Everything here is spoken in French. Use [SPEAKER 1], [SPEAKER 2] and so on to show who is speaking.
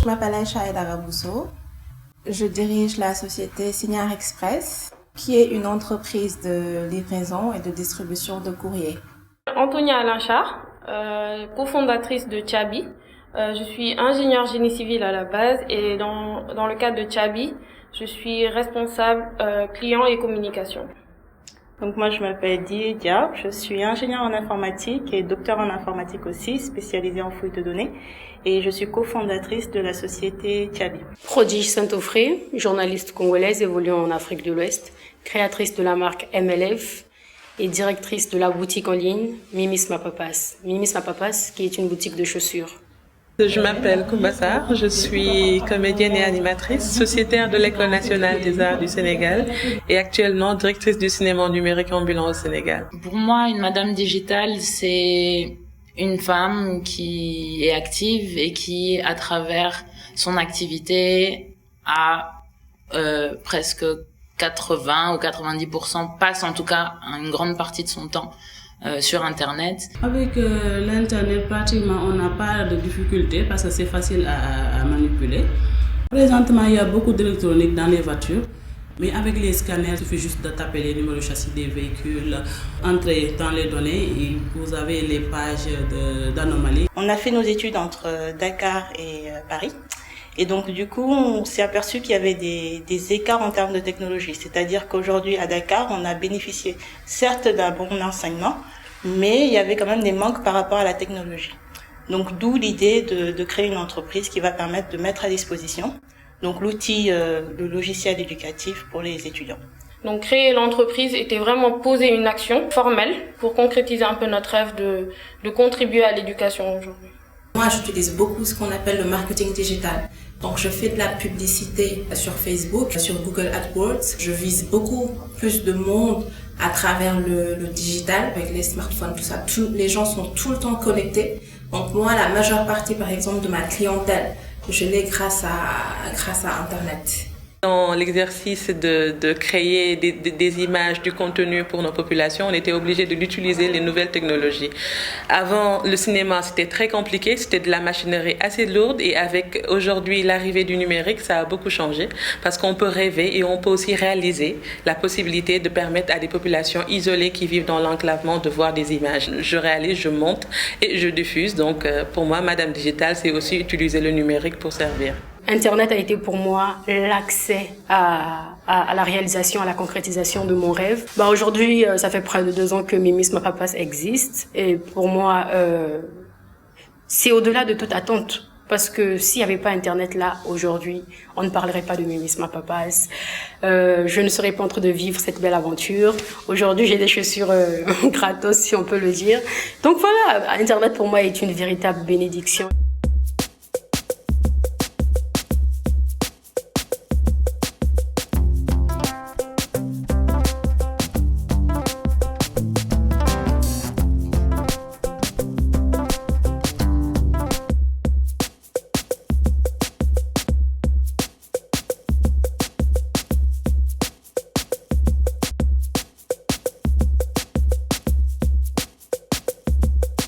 [SPEAKER 1] Je m'appelle Aïcha Edara-Bousso. Je dirige la société Signal Express, qui est une entreprise de livraison et de distribution de courrier.
[SPEAKER 2] Antonia Alinchard, cofondatrice de Tchabi. Je suis ingénieure génie civil à la base et dans le cadre de Tchabi, je suis responsable client et communication.
[SPEAKER 3] Donc moi je m'appelle Dia, je suis ingénieure en informatique et docteur en informatique aussi, spécialisée en fouille de données, et je suis cofondatrice de la société Tchabi.
[SPEAKER 4] Prodige Saint-Offré, journaliste congolaise évoluant en Afrique de l'Ouest, créatrice de la marque MLF et directrice de la boutique en ligne Mimis Ma Papas. Mimis Ma Papas qui est une boutique de chaussures.
[SPEAKER 5] Je m'appelle Koumbassa, je suis comédienne et animatrice, sociétaire de l'École nationale des arts du Sénégal et actuellement directrice du cinéma numérique ambulant au Sénégal.
[SPEAKER 6] Pour moi, une madame digitale, c'est une femme qui est active et qui, à travers son activité, a presque 80 ou 90% passe en tout cas une grande partie de son temps sur Internet.
[SPEAKER 7] Avec l'Internet, pratiquement, on n'a pas de difficultés parce que c'est facile à manipuler. Présentement, il y a beaucoup d'électronique dans les voitures, mais avec les scanners, il suffit juste de taper les numéros de châssis des véhicules, entrer dans les données et vous avez les pages d'anomalies.
[SPEAKER 3] On a fait nos études entre Dakar et Paris. Et donc, du coup, on s'est aperçu qu'il y avait des écarts en termes de technologie. C'est-à-dire qu'aujourd'hui, à Dakar, on a bénéficié certes d'un bon enseignement, mais il y avait quand même des manques par rapport à la technologie. Donc, d'où l'idée de créer une entreprise qui va permettre de mettre à disposition donc l'outil, le logiciel éducatif pour les étudiants.
[SPEAKER 2] Donc, créer l'entreprise était vraiment poser une action formelle pour concrétiser un peu notre rêve de contribuer à l'éducation aujourd'hui.
[SPEAKER 1] Moi, j'utilise beaucoup ce qu'on appelle le marketing digital. Donc, je fais de la publicité sur Facebook, sur Google AdWords. Je vise beaucoup plus de monde à travers le digital, avec les smartphones, tout ça. Les gens sont tout le temps connectés. Donc, moi, la majeure partie, par exemple, de ma clientèle, je l'ai grâce à Internet.
[SPEAKER 5] Dans l'exercice de créer des images, du contenu pour nos populations, on était obligé d'utiliser les nouvelles technologies. Avant, le cinéma, c'était très compliqué, c'était de la machinerie assez lourde et avec aujourd'hui l'arrivée du numérique, ça a beaucoup changé parce qu'on peut rêver et on peut aussi réaliser la possibilité de permettre à des populations isolées qui vivent dans l'enclavement de voir des images. Je réalise, je monte et je diffuse. Donc pour moi, Madame Digital, c'est aussi utiliser le numérique pour servir.
[SPEAKER 4] Internet a été pour moi l'accès à la réalisation, à la concrétisation de mon rêve. Aujourd'hui, ça fait près de 2 ans que Mimis Ma Papas existe. Et pour moi, c'est au-delà de toute attente. Parce que s'il n'y avait pas Internet là, aujourd'hui, on ne parlerait pas de Mimis Ma Papas. Je ne serais pas en train de vivre cette belle aventure. Aujourd'hui, j'ai des chaussures gratos, si on peut le dire. Donc voilà, Internet pour moi est une véritable bénédiction.